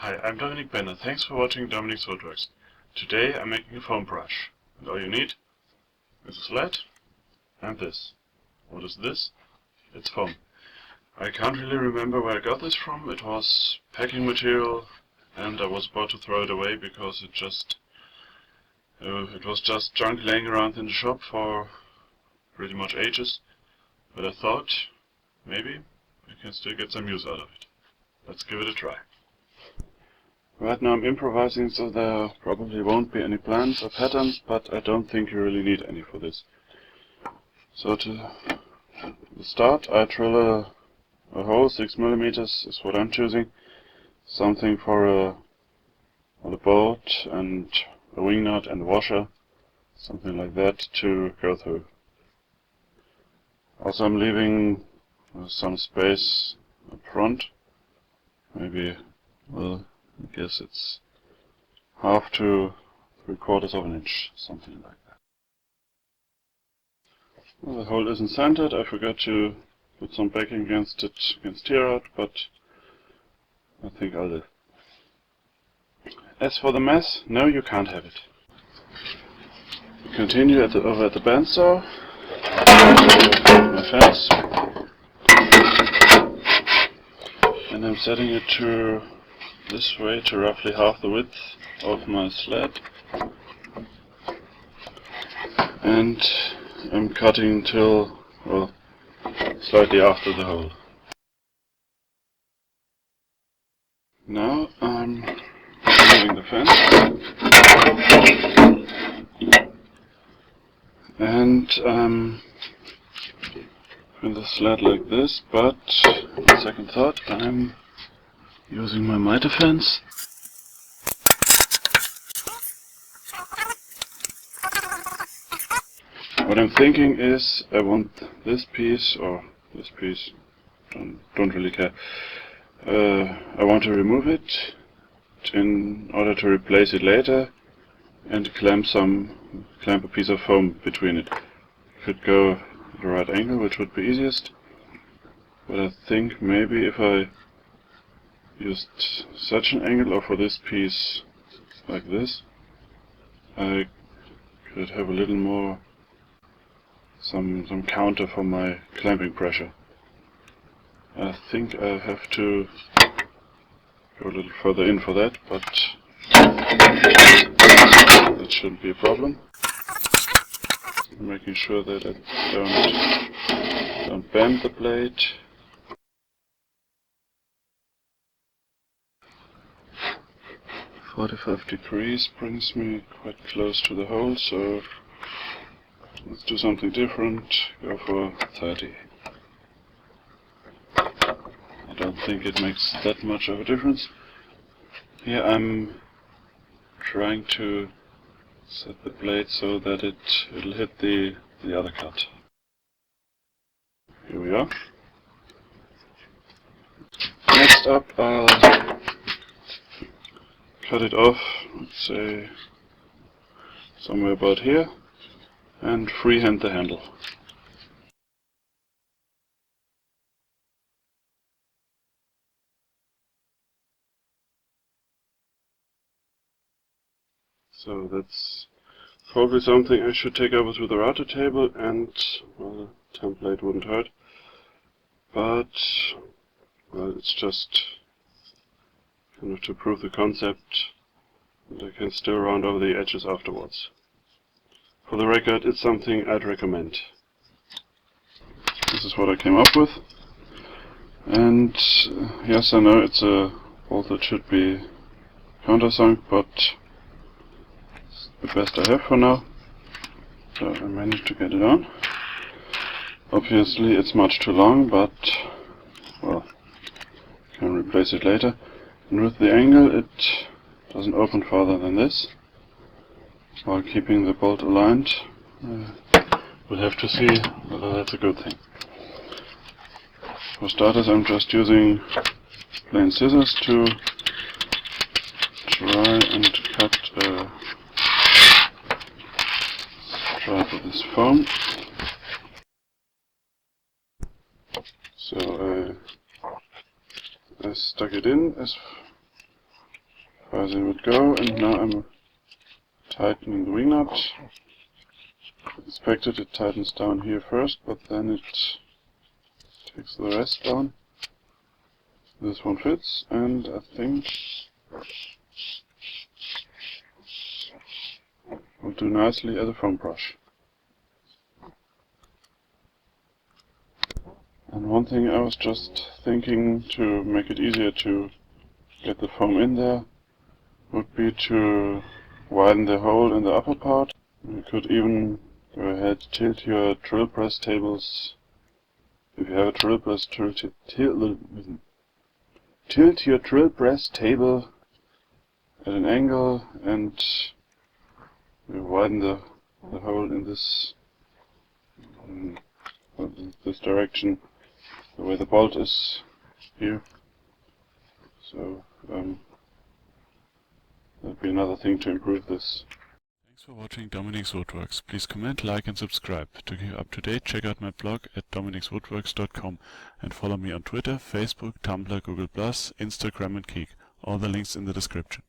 Hi, I'm Dominic. Thanks for watching Dominic's Woodworks. Today I'm making a foam brush. And all you need is a sled and this. What is this? It's foam. I can't really remember where I got this from. It was packing material and I was about to throw it away because it was just junk laying around in the shop for pretty much ages. But I thought maybe I can still get some use out of it. Let's give it a try. Right now I'm improvising, so there probably won't be any plans or patterns, but I don't think you really need any for this. So to start, I drill a hole, 6 millimeters is what I'm choosing. Something for a bolt and a wing nut and a washer, something like that to go through. Also I'm leaving some space up front, maybe, well, I guess it's 1/2 to 3/4 of an inch, something like that. Well, the hole isn't centered. I forgot to put some backing against it, against tear out, but I think I'll live. As for the mess, no, you can't have it. Continue over at the bandsaw. My fence, and I'm setting it to this way to roughly half the width of my sled, and I'm cutting till, well, slightly after the hole. Now I'm removing the fence and in the sled like this, but on second thought I'm using my miter fence. What I'm thinking is I want this piece, or this piece, don't really care. I want to remove it in order to replace it later and clamp a piece of foam between it. Could go at the right angle, which would be easiest, but I think maybe if I used such an angle, or for this piece like this, I could have a little more, some counter for my clamping pressure. I think I have to go a little further in for that, but that shouldn't be a problem. I'm making sure that I don't bend the blade. "45 degrees brings me quite close to the hole, so let's do something different. Go for 30. I don't think it makes that much of a difference. Here I'm trying to set the blade so that it'll hit the other cut. Here we are. Next up I'll cut it off, let's say somewhere about here, and freehand the handle. So that's probably something I should take over to the router table, and well, the template wouldn't hurt. But well, it's just kind of to prove the concept, and I can still round over the edges afterwards. For the record, it's something I'd recommend. This is what I came up with, and yes, I know it's a bolt that should be countersunk, but it's the best I have for now. So I managed to get it on. Obviously it's much too long, but well, can replace it later. And with the angle it doesn't open farther than this, while keeping the bolt aligned. We'll have to see whether that's a good thing. For starters, I'm just using plain scissors to try and cut a stripe of this foam. So I stuck it in as far as it would go, and now I'm tightening the wing nut. Expected it tightens down here first, but then it takes the rest down. This one fits, and I think will do nicely as a foam brush. And one thing I was just thinking to make it easier to get the foam in there would be to widen the hole in the upper part. You could even go ahead, tilt your drill press tables. If you have a drill press, tilt your drill press table at an angle and widen the hole in this direction, the way the bolt is here. So that'd be another thing to improve this. Thanks for watching Dominic's Woodworks. Please comment, like and subscribe. To keep up to date, check out my blog at dominicswoodworks.com and follow me on Twitter, Facebook, Tumblr, Google+, Instagram and Kik. All the links in the description.